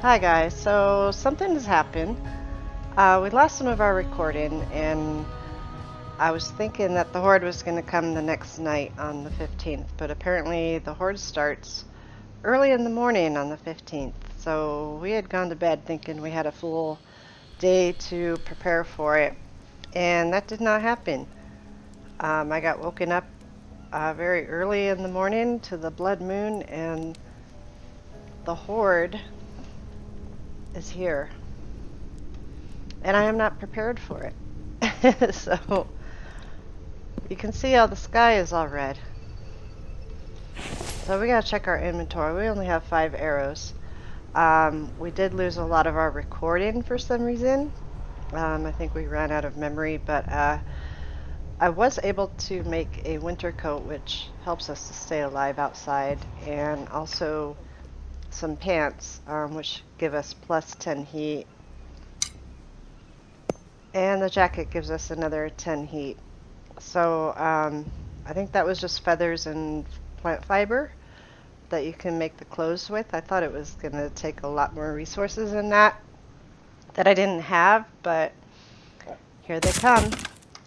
Hi guys, so something has happened. We lost some of our recording and I was thinking that the Horde was going to come the next night on the 15th, but apparently the Horde starts early in the morning on the 15th. So we had gone to bed thinking we had a full day to prepare for it, and that did not happen. I got woken up very early in the morning to the blood moon, and the Horde is here. And I am not prepared for it. So you can see how the sky is all red. So we gotta check our inventory. We only have 5 arrows. We did lose a lot of our recording for some reason. I think we ran out of memory, but I was able to make a winter coat, which helps us to stay alive outside, and also some pants, which give us plus 10 heat. And the jacket gives us another 10 heat. So I think that was just feathers and plant fiber that you can make the clothes with. I thought it was going to take a lot more resources than that I didn't have, but here they come.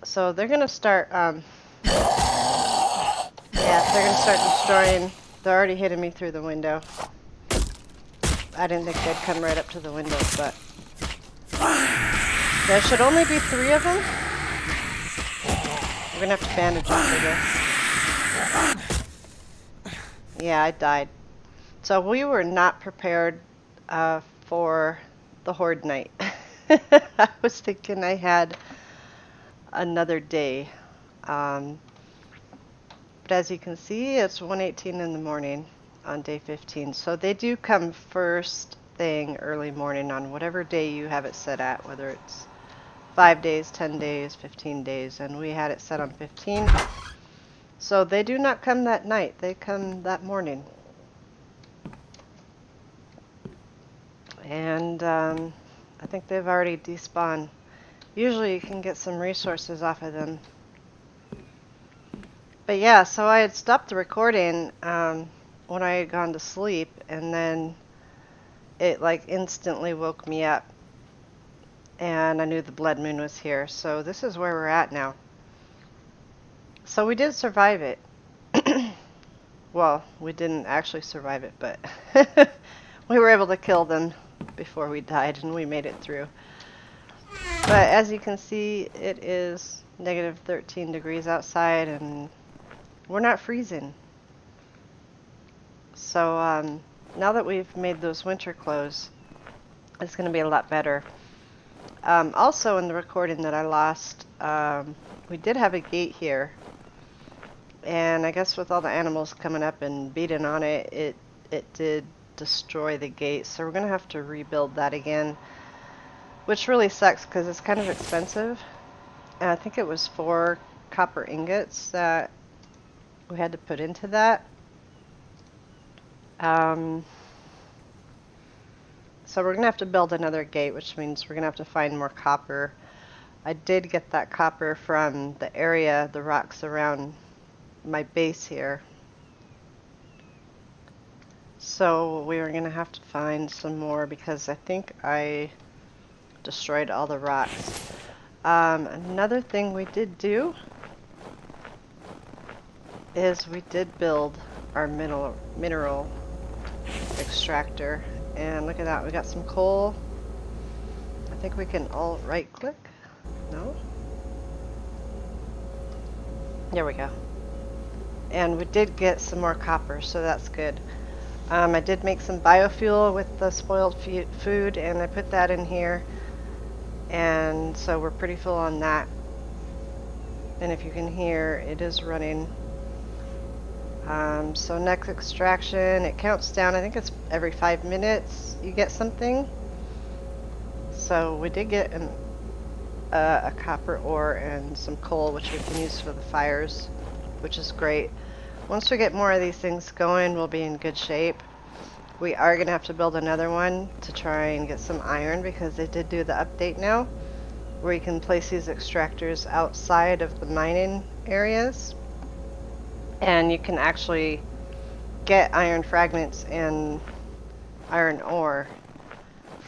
So they're going to start, they're going to start destroying. They're already hitting me through the window. I didn't think they'd come right up to the window, but there should only be 3 of them. We're going to have to bandage them for this. Yeah, I died. So we were not prepared for the Horde night. I was thinking I had another day. But as you can see, it's 1:18 in the morning on day 15. So they do come first thing early morning on whatever day you have it set at, whether it's 5 days, 10 days, 15 days, and we had it set on 15. So they do not come that night, they come that morning. And I think they've already despawned. Usually you can get some resources off of them. But yeah, so I had stopped the recording when I had gone to sleep, and then it like instantly woke me up. And I knew the blood moon was here. So this is where we're at now. So we did survive it. Well, we didn't actually survive it, but we were able to kill them before we died, and we made it through. But as you can see, it is negative 13 degrees outside, and we're not freezing. So now that we've made those winter clothes, it's going to be a lot better. Also in the recording that I lost, we did have a gate here. And I guess with all the animals coming up and beating on it, it did destroy the gate. So we're going to have to rebuild that again, which really sucks because it's kind of expensive. And I think it was 4 copper ingots that we had to put into that. So we're going to have to build another gate, which means we're going to have to find more copper. I did get that copper from the area, the rocks around my base here. So we are going to have to find some more because I think I destroyed all the rocks. Another thing we did do is we did build our mineral extractor. And look at that, we got some coal. I think we can all right click. No? There we go. And we did get some more copper, so that's good. I did make some biofuel with the spoiled food, and I put that in here. And so we're pretty full on that. And if you can hear, it is running. So next extraction, it counts down. I think it's every 5 minutes you get something. So we did get a copper ore and some coal, which we can use for the fires, which is great. Once we get more of these things going, we'll be in good shape. We are going to have to build another one to try and get some iron because they did do the update now where you can place these extractors outside of the mining areas, and you can actually get iron fragments and iron ore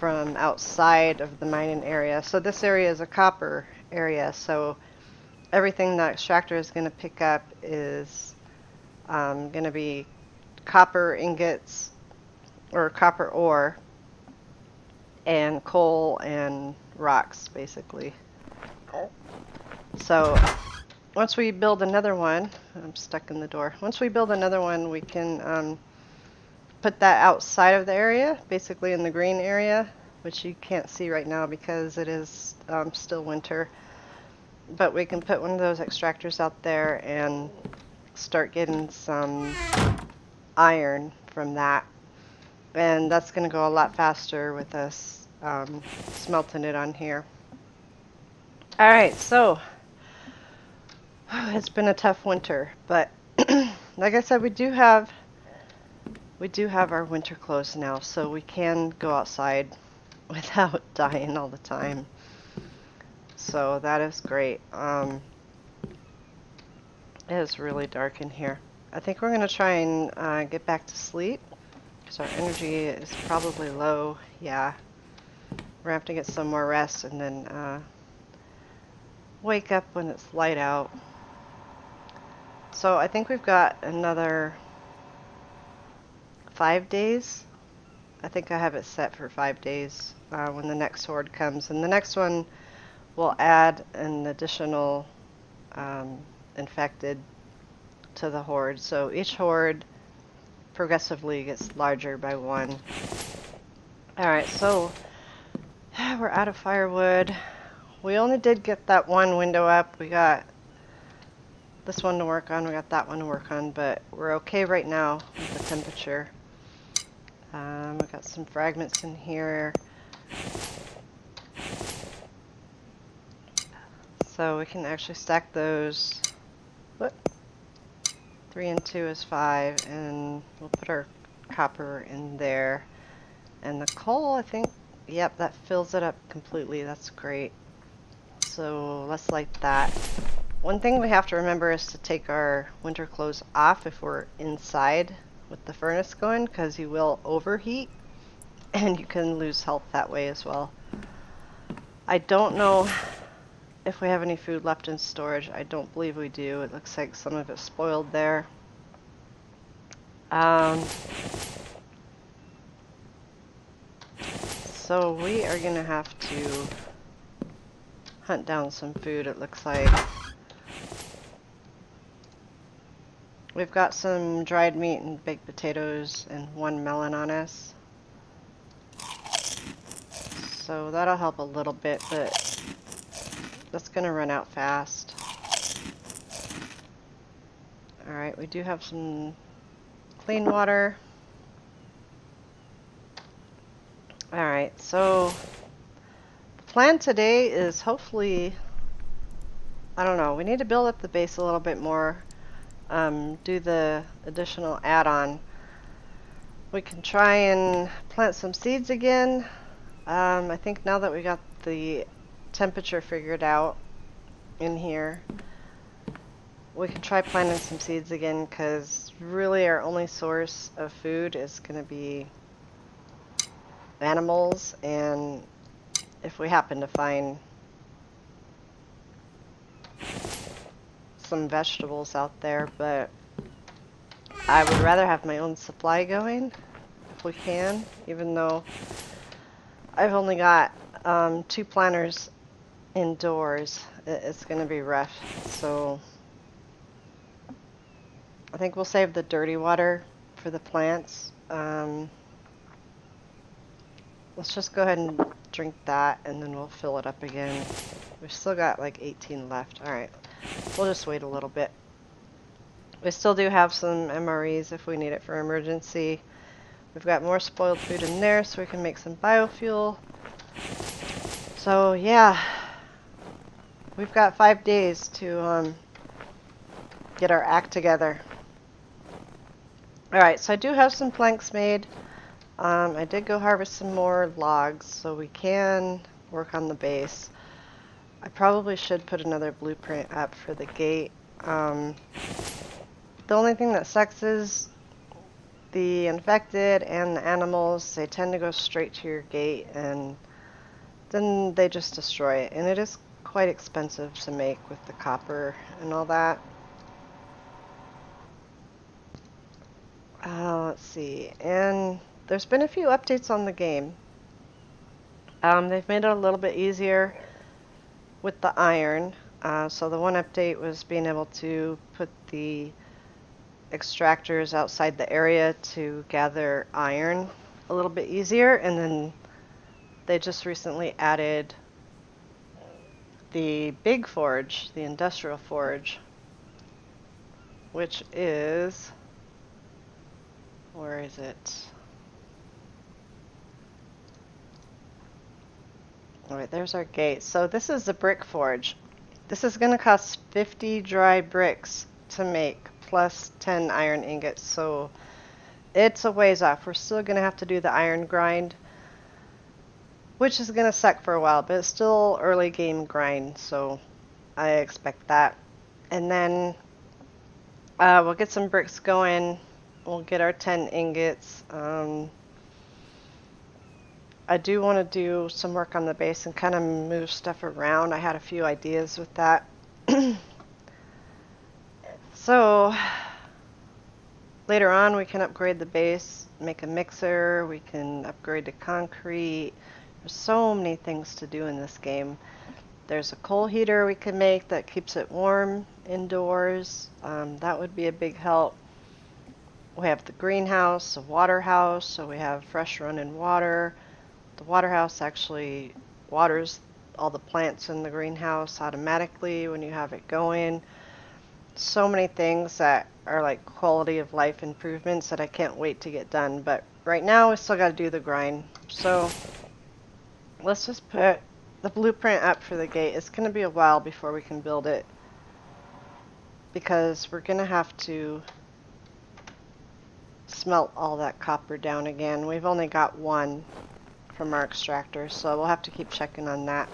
from outside of the mining area. So this area is a copper area, so everything the extractor is going to pick up is going to be copper ingots or copper ore and coal and rocks, basically. So once we build another one, I'm stuck in the door. Once we build another one, we can put that outside of the area, basically in the green area, which you can't see right now because it is still winter. But we can put one of those extractors out there and start getting some iron from that. And that's going to go a lot faster with us smelting it on here. Alright, so it's been a tough winter, but like I said, we do have our winter clothes now, so we can go outside without dying all the time. So that is great. It is really dark in here. I think we're going to try and get back to sleep because our energy is probably low. Yeah. We're going to have to get some more rest and then wake up when it's light out. So I think we've got another 5 days. I think I have it set for 5 days when the next horde comes. And the next one will add an additional infected to the horde. So each horde progressively gets larger by 1. Alright, so we're out of firewood. We only did get that one window up. We got this one to work on, we got that one to work on, but we're okay right now with the temperature. We got some fragments in here. So we can actually stack those. What? 3 and 2 is 5, and we'll put our copper in there. And the coal, I think, yep, that fills it up completely. That's great. So let's light that. One thing we have to remember is to take our winter clothes off if we're inside with the furnace going, because you will overheat and you can lose health that way as well. I don't know if we have any food left in storage. I don't believe we do. It looks like some of it's spoiled there. So we are going to have to hunt down some food, it looks like. We've got some dried meat and baked potatoes and 1 melon on us. So that'll help a little bit, but that's going to run out fast. Alright, we do have some clean water. Alright, so the plan today is hopefully, I don't know, we need to build up the base a little bit more. Do the additional add-on. We can try and plant some seeds again. I think now that we got the temperature figured out in here, we can try planting some seeds again, because really our only source of food is going to be animals, and if we happen to find some vegetables out there, but I would rather have my own supply going if we can, even though I've only got 2 planters indoors. It's going to be rough, so I think we'll save the dirty water for the plants. Let's just go ahead and drink that, and then we'll fill it up again. We've still got like 18 left. Alright, we'll just wait a little bit. We still do have some MREs if we need it for emergency. We've got more spoiled food in there so we can make some biofuel. So yeah, we've got 5 days to get our act together. Alright, so I do have some planks made. I did go harvest some more logs so we can work on the base. I probably should put another blueprint up for the gate. The only thing that sucks is the infected and the animals, they tend to go straight to your gate and then they just destroy it. And it is quite expensive to make with the copper and all that. Let's see. And there's been a few updates on the game. They've made it a little bit easier with the iron. So the one update was being able to put the extractors outside the area to gather iron a little bit easier, and then they just recently added the big forge, the industrial forge, which is, where is it? Alright, there's our gate. So this is the brick forge. This is going to cost 50 dry bricks to make, plus 10 iron ingots, so it's a ways off. We're still going to have to do the iron grind, which is going to suck for a while, but it's still early game grind, so I expect that. And then we'll get some bricks going. We'll get our 10 ingots. I do want to do some work on the base and kind of move stuff around. I had a few ideas with that. So later on we can upgrade the base, make a mixer, we can upgrade to concrete. There's so many things to do in this game. There's a coal heater we can make that keeps it warm indoors. That would be a big help. We have the greenhouse, a water house, so we have fresh running water. The water house actually waters all the plants in the greenhouse automatically when you have it going. So many things that are like quality of life improvements that I can't wait to get done. But right now we still got to do the grind. So let's just put the blueprint up for the gate. It's going to be a while before we can build it, because we're going to have to smelt all that copper down again. We've only got one from our extractor, so we'll have to keep checking on that.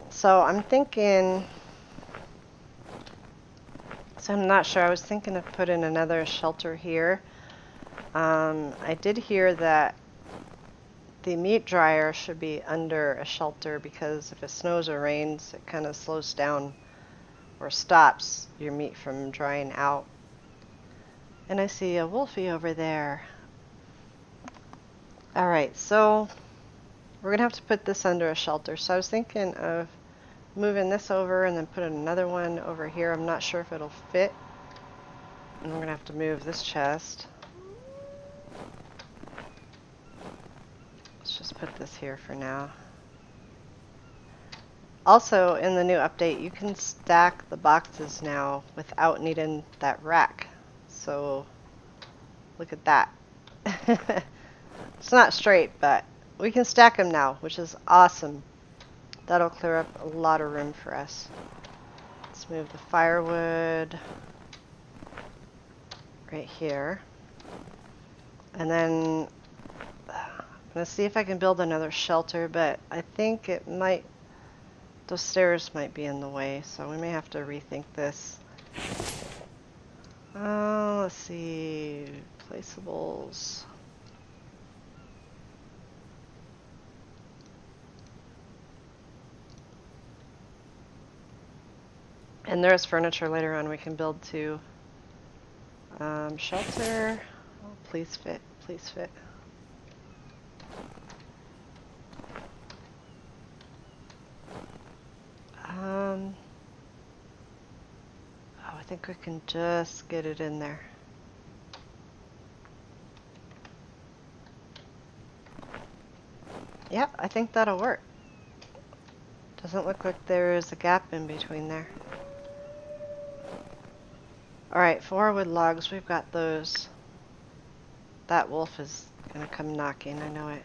So I'm thinking, so I'm not sure, I was thinking of putting another shelter here. I did hear that the meat dryer should be under a shelter, because if it snows or rains, it kind of slows down or stops your meat from drying out. And I see a wolfie over there. Alright, so we're going to have to put this under a shelter. So I was thinking of moving this over and then putting another one over here. I'm not sure if it'll fit. And we're going to have to move this chest. Let's just put this here for now. Also, in the new update, you can stack the boxes now without needing that rack. So, look at that. It's not straight, but we can stack them now, which is awesome. That'll clear up a lot of room for us. Let's move the firewood right here. And then I'm going to see if I can build another shelter, but I think it might, those stairs might be in the way, so we may have to rethink this. Let's see, placeables. And there's furniture later on we can build too. Shelter, oh, please fit, please fit. Oh, I think we can just get it in there. Yep, I think that'll work. Doesn't look like there is a gap in between there. Alright, 4 wood logs, we've got those. That wolf is gonna come knocking, I know it.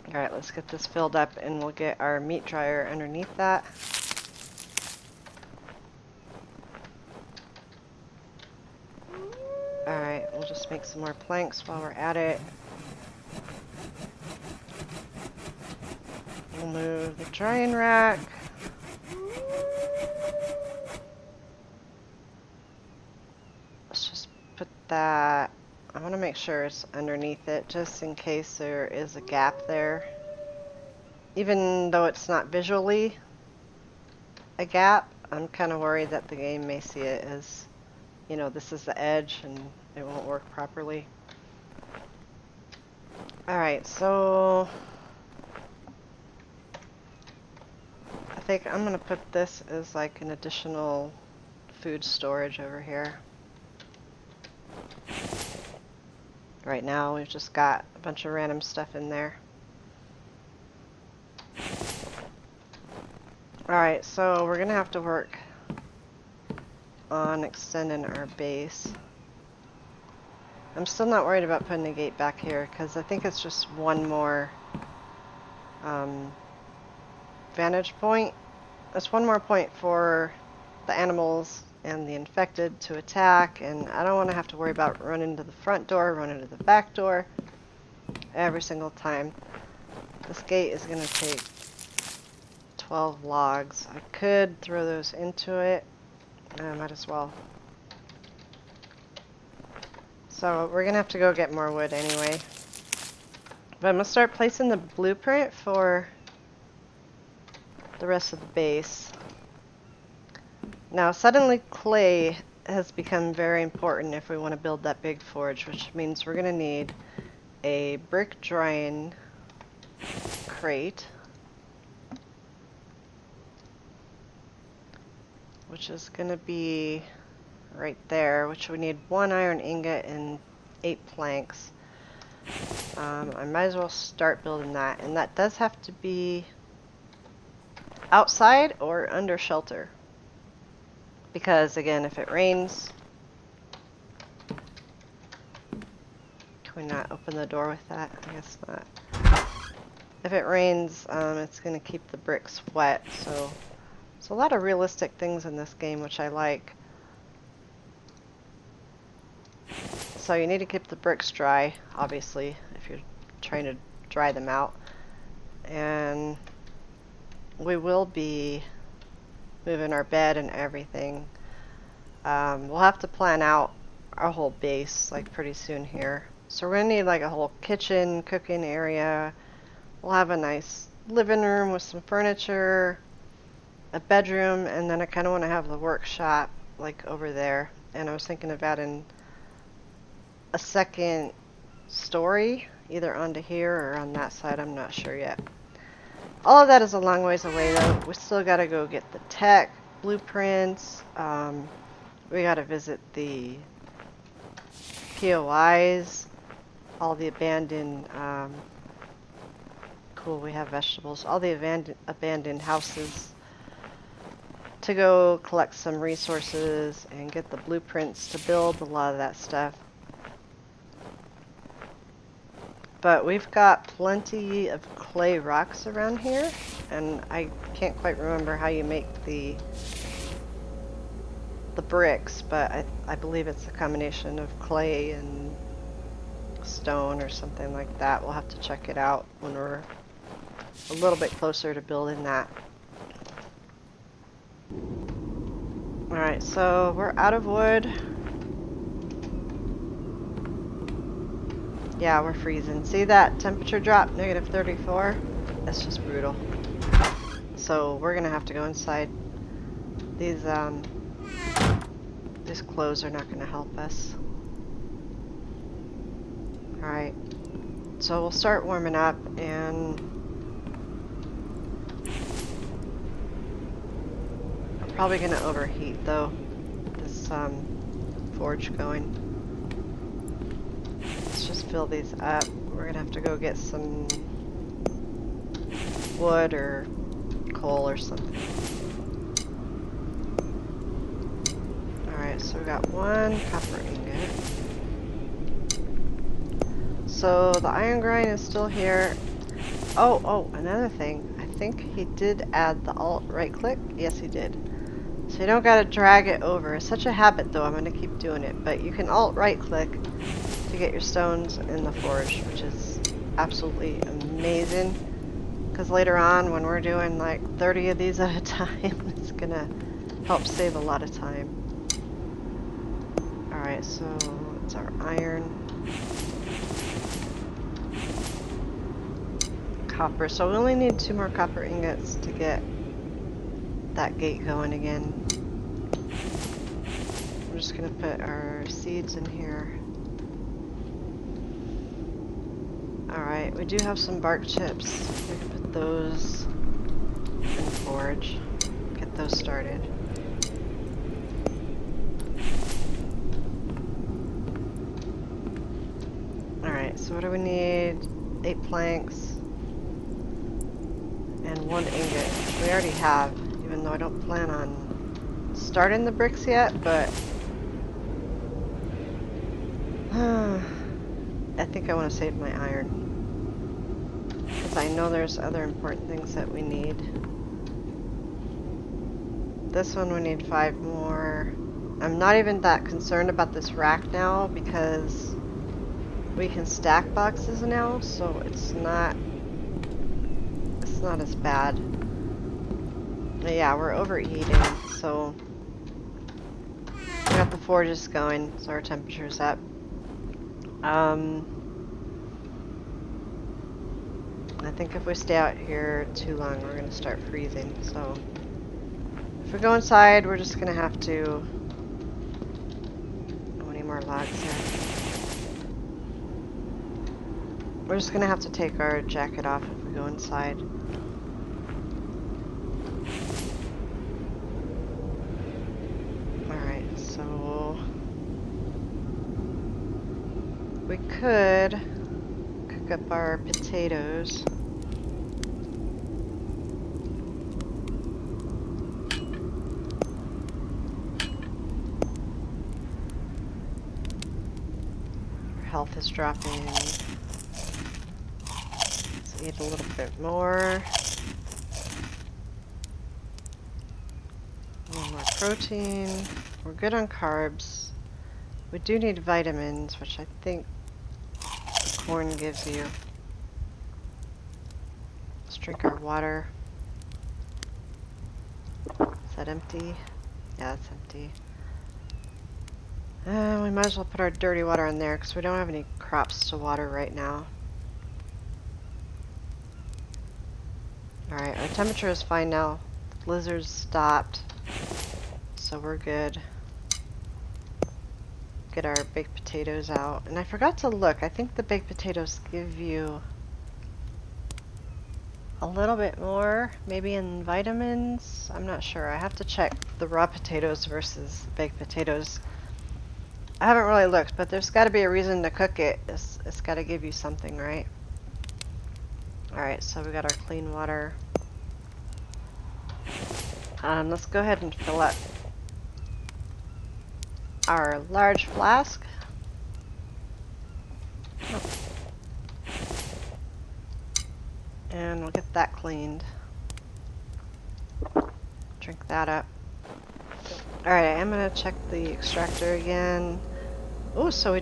Alright, let's get this filled up and we'll get our meat dryer underneath that. Alright, we'll just make some more planks while we're at it. We'll move the drying rack. that I want to make sure it's underneath it just in case there is a gap there. Even though it's not visually a gap, I'm kind of worried that the game may see it as, you know, this is the edge and it won't work properly. Alright, so I think I'm going to put this as like an additional food storage over here. Right now we've just got a bunch of random stuff in there. Alright, so we're going to have to work on extending our base. I'm still not worried about putting a gate back here because I think it's just one more vantage point. It's one more point for the animals and the infected to attack, and I don't want to have to worry about running to the front door, running to the back door every single time. This gate is going to take 12 logs. I could throw those into it. I might as well. So we're going to have to go get more wood anyway. But I'm going to start placing the blueprint for the rest of the base. Now suddenly clay has become very important if we want to build that big forge, which means we're going to need a brick drying crate, which is going to be right there, which we need 1 iron ingot and 8 planks. I might as well start building that, and that does have to be outside or under shelter. Because again, if it rains, can we not open the door with that? I guess not. If it rains, it's going to keep the bricks wet. So there's a lot of realistic things in this game, which I like. So you need to keep the bricks dry, obviously, if you're trying to dry them out. And we will be moving our bed and everything. We'll have to plan out our whole base like pretty soon here. So we're gonna need like a whole kitchen, cooking area. We'll have a nice living room with some furniture, a bedroom, and then I kind of want to have the workshop like over there. And I was thinking of adding a second story either onto here or on that side. I'm not sure yet. All of that is a long ways away though. We still gotta go get the tech, blueprints. We gotta visit the POIs, all the abandoned, cool, we have vegetables, all the abandoned houses to go collect some resources and get the blueprints to build a lot of that stuff. But we've got plenty of clay rocks around here, and I can't quite remember how you make the bricks, but I believe it's a combination of clay and stone or something like that. We'll have to check it out when we're a little bit closer to building that. Alright, so we're out of wood. Yeah, we're freezing. See that temperature drop? Negative 34? That's just brutal. So we're gonna have to go inside. These clothes are not gonna help us. Alright. So we'll start warming up, and we're probably gonna overheat though. This forge going. Let's just fill these up. We're gonna have to go get some wood or coal or something. Alright, so we got 1 copper ingot. So the iron grind is still here. Oh, another thing. I think he did add the alt right click. Yes, he did. So you don't gotta drag it over. It's such a habit though, I'm gonna keep doing it. But you can alt right click to get your stones in the forge, which is absolutely amazing. Because later on, when we're doing like 30 of these at a time, it's gonna help save a lot of time. Alright, so That's our iron. Copper. So we only need 2 more copper ingots to get that gate going again. I'm just gonna put our seeds in here. Alright, we do have some bark chips. We can put those in the forge. Get those started. Alright, so what do we need? 8 planks and 1 ingot, which we already have, even though I don't plan on starting the bricks yet, but I think I want to save my iron. Because I know there's other important things that we need. This one we need 5 more. I'm not even that concerned about this rack now because we can stack boxes now, so it's not as bad. But yeah, we're overeating, so we got the forges going, so our temperature's up. I think if we stay out here too long, we're gonna start freezing, so if we go inside, we're just gonna have to... Oh, we need more logs here. We're just gonna have to take our jacket off if we go inside. Alright, so... we could cook up our potatoes. Our health is dropping. Let's eat a little bit more. A little more protein. We're good on carbs. We do need vitamins, which I think the corn gives you. Let's drink our water. Is that empty? Yeah, it's empty. We might as well put our dirty water in there because we don't have any crops to water right now. Alright, our temperature is fine now. The blizzard's stopped, so we're good. Get our baked potatoes out. And I forgot to look. I think the baked potatoes give you a little bit more, maybe in vitamins. I'm not sure. I have to check the raw potatoes versus the baked potatoes. I haven't really looked, but there's got to be a reason to cook it. It's got to give you something, right? Alright, so we got our clean water. Let's go ahead and fill up our large flask. Oh. And we'll get that cleaned. Drink that up. Alright, I'm gonna check the extractor again. Oh, so we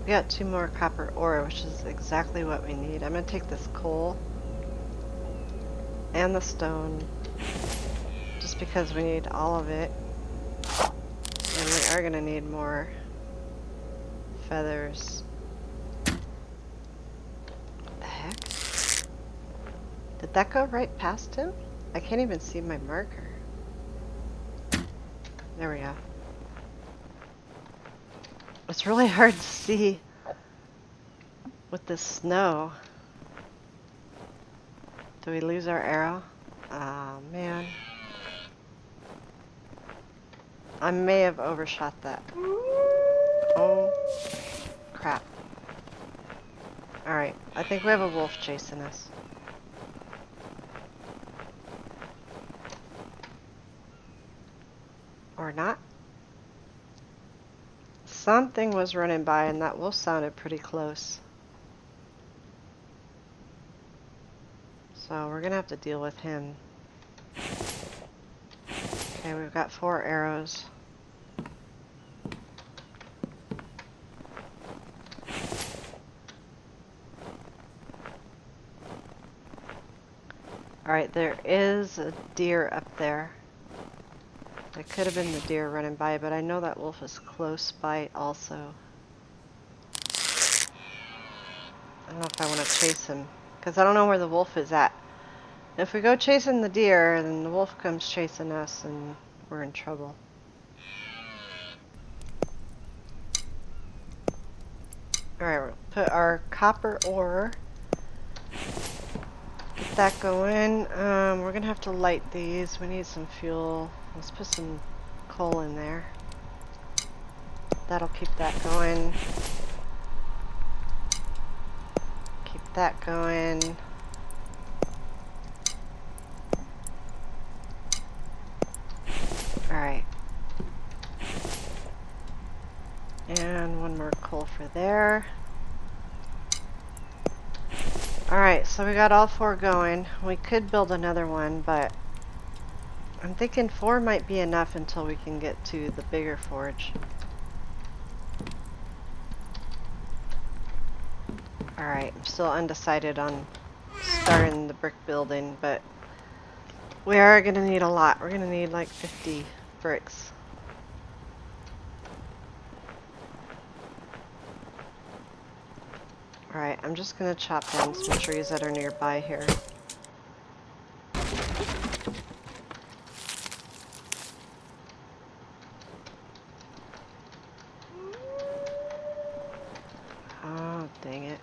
got 2 more copper ore, which is exactly what we need. I'm gonna take this coal and the stone, just because we need all of it. And we are gonna need more feathers. What the heck? Did that go right past him? I can't even see my marker. There we go. It's really hard to see with the snow. Do we lose our arrow? Oh man. I may have overshot that. Oh crap. Alright, I think we have a wolf chasing us. Or not. Something was running by and that wolf sounded pretty close. So we're gonna have to deal with him. Okay, we've got 4 arrows. Alright, there is a deer up there. It could have been the deer running by, but I know that wolf is close by also. I don't know if I want to chase him, because I don't know where the wolf is at. If we go chasing the deer, then the wolf comes chasing us, and we're in trouble. Alright, we'll put our copper ore. Get that going. We're gonna have to light these. We need some fuel. Let's put some coal in there. That'll keep that going. Keep that going. Alright. And one more coal for there. Alright, so we got all 4 going. We could build another one, but I'm thinking 4 might be enough until we can get to the bigger forge. Alright, I'm still undecided on starting the brick building, but we are going to need a lot. We're going to need like 50 bricks. Alright, I'm just going to chop down some trees that are nearby here. Oh, dang it.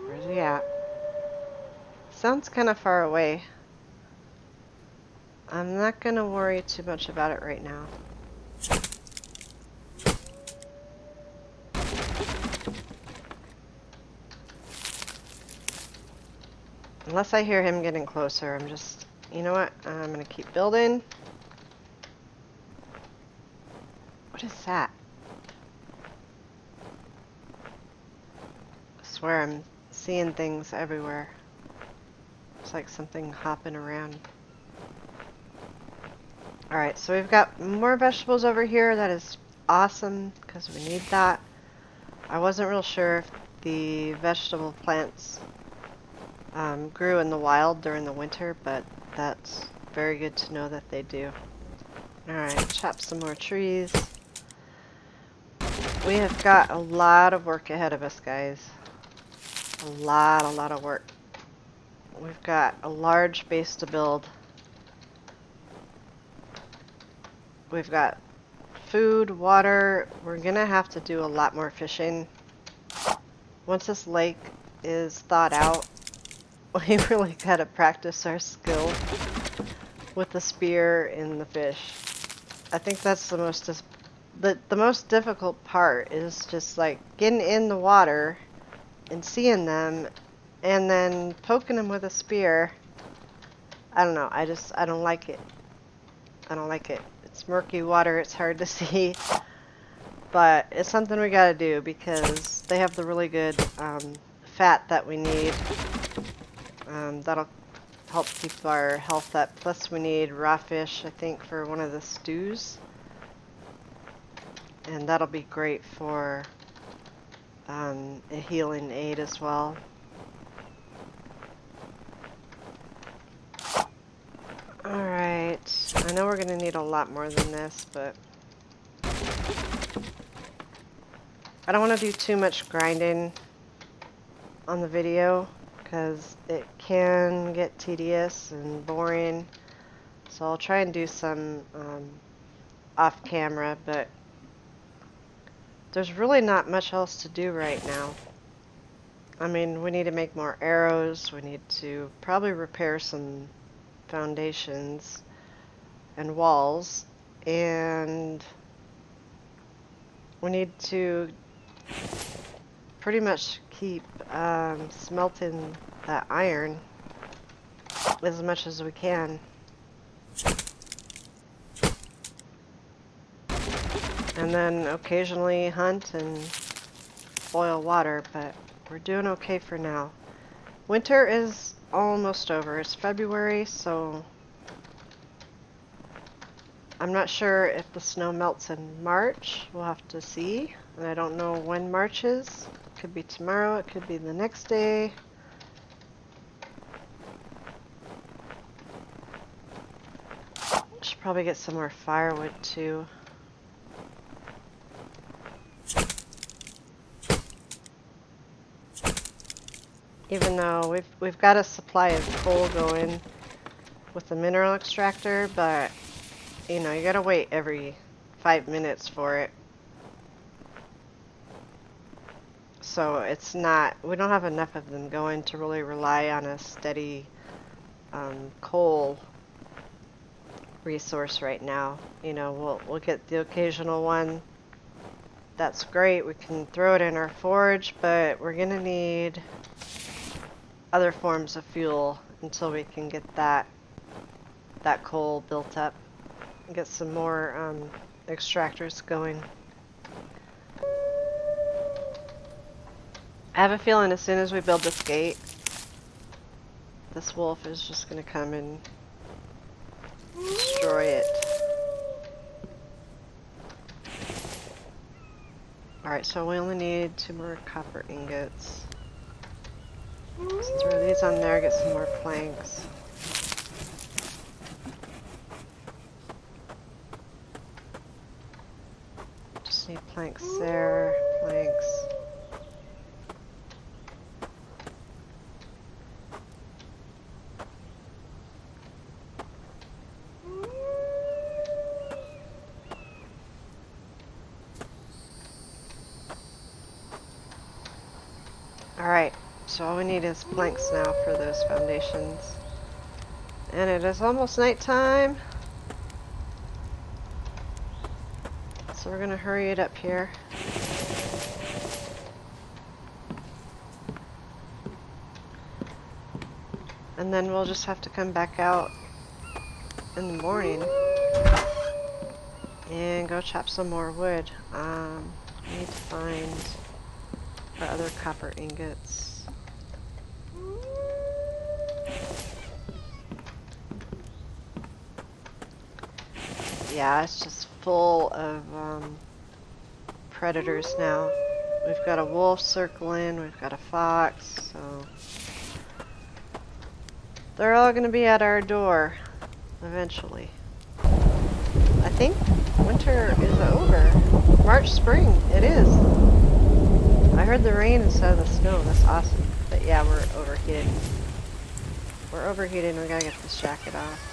Where's he at? Sounds kind of far away. I'm not going to worry too much about it right now. Unless I hear him getting closer, I'm just, you know what? I'm going to keep building. What is that? I swear I'm seeing things everywhere. It's like something hopping around. Alright, so we've got more vegetables over here. That is awesome, because we need that. I wasn't real sure if the vegetable plants grew in the wild during the winter, but that's very good to know that they do. Alright, chop some more trees. We have got a lot of work ahead of us, guys. A lot of work. We've got a large base to build. We've got food, water. We're gonna have to do a lot more fishing. Once this lake is thawed out, we really gotta practice our skill with the spear and the fish. I think that's the most difficult part is just like getting in the water and seeing them and then poking them with a spear. I don't know, I don't like it. I don't like it. It's murky water, it's hard to see. But it's something we gotta do because they have the really good fat that we need. That'll help keep our health up. Plus we need raw fish, I think, for one of the stews. And that'll be great for a healing aid as well. Alright, I know we're going to need a lot more than this, but I don't want to do too much grinding on the video because it can get tedious and boring. So I'll try and do some off camera, but there's really not much else to do right now. I mean, we need to make more arrows, we need to probably repair some foundations and walls, and we need to pretty much keep smelting that iron as much as we can. And then occasionally hunt and boil water, but we're doing okay for now. Winter is almost over. It's February, so I'm not sure if the snow melts in March. We'll have to see. And I don't know when March is. It could be tomorrow, it could be the next day. probably get some more firewood too. Even though we've got a supply of coal going with the mineral extractor, but you know, you gotta wait every 5 minutes for it. So it's not, we don't have enough of them going to really rely on a steady coal resource right now. You know, we'll get the occasional one. That's great. We can throw it in our forge, but we're gonna need other forms of fuel until we can get that coal built up and get some more extractors going. I have a feeling as soon as we build this gate, this wolf is just gonna come and destroy it. Alright, so we only need 2 more copper ingots. Let's throw these on there, get some more planks. Just need planks there, planks. Alright, so all we need is planks now for those foundations. And it is almost nighttime. So we're gonna hurry it up here. And then we'll just have to come back out in the morning and go chop some more wood. I need to find our other copper ingots. Yeah, it's just full of predators now. We've got a wolf circling, we've got a fox, so they're all gonna be at our door eventually. I think winter is over. March, spring, it is. I heard the rain instead of the snow. That's awesome. But yeah, we're overheated. We're overheated and we gotta get this jacket off.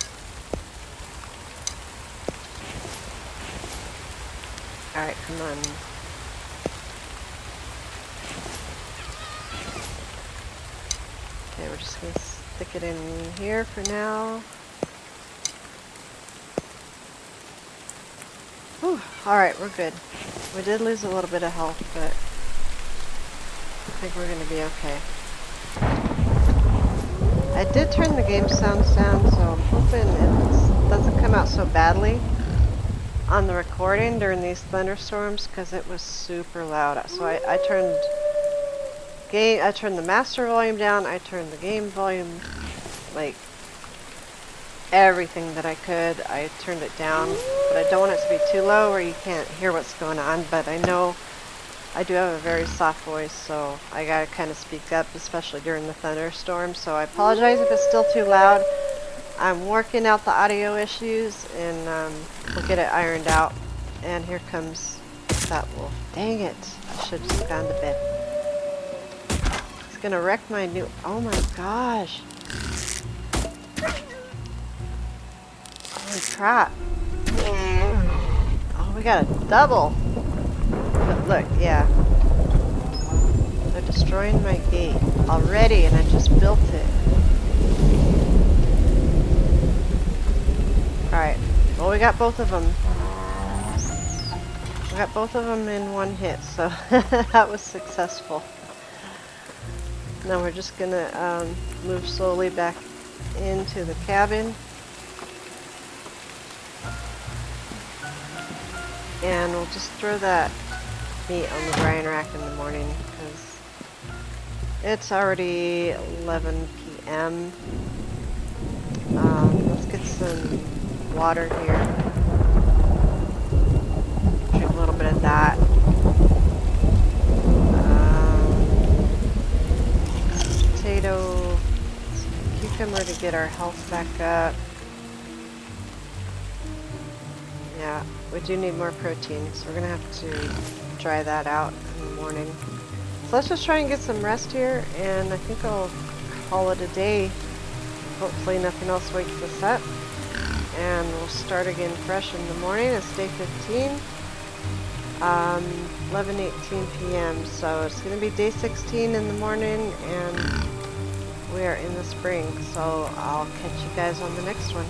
Alright, come on. Okay, we're just gonna stick it in here for now. Whew, alright, we're good. We did lose a little bit of health, but I think we're gonna be okay. I did turn the game sounds down, so I'm hoping it doesn't come out so badly on the recording during these thunderstorms, because it was super loud. So I turned the master volume down, I turned the game volume, like everything that I could. I turned it down, but I don't want it to be too low where you can't hear what's going on. But I know I do have a very soft voice, so I gotta kind of speak up, especially during the thunderstorm. So I apologize if it's still too loud. I'm working out the audio issues, and we'll get it ironed out. And here comes that wolf. Dang it! I should have just gone to bed. He's gonna wreck my new. Oh my gosh! Holy crap! Oh, we got a double. But look, yeah. They're destroying my gate already, and I just built it. Alright, well, we got both of them. We got both of them in one hit, so that was successful. Now we're just gonna move slowly back into the cabin. And we'll just throw that meat on the drying rack in the morning, because it's already 11 p.m. Let's get some water here. Drink a little bit of that. Potato, some cucumber to get our health back up. Yeah, we do need more protein, so we're gonna have to try that out in the morning. So let's just try and get some rest here, and I think I'll call it a day. Hopefully nothing else wakes us up. And we'll start again fresh in the morning. It's day 15, 11:18 p.m. So it's going to be day 16 in the morning, and we are in the spring. So I'll catch you guys on the next one.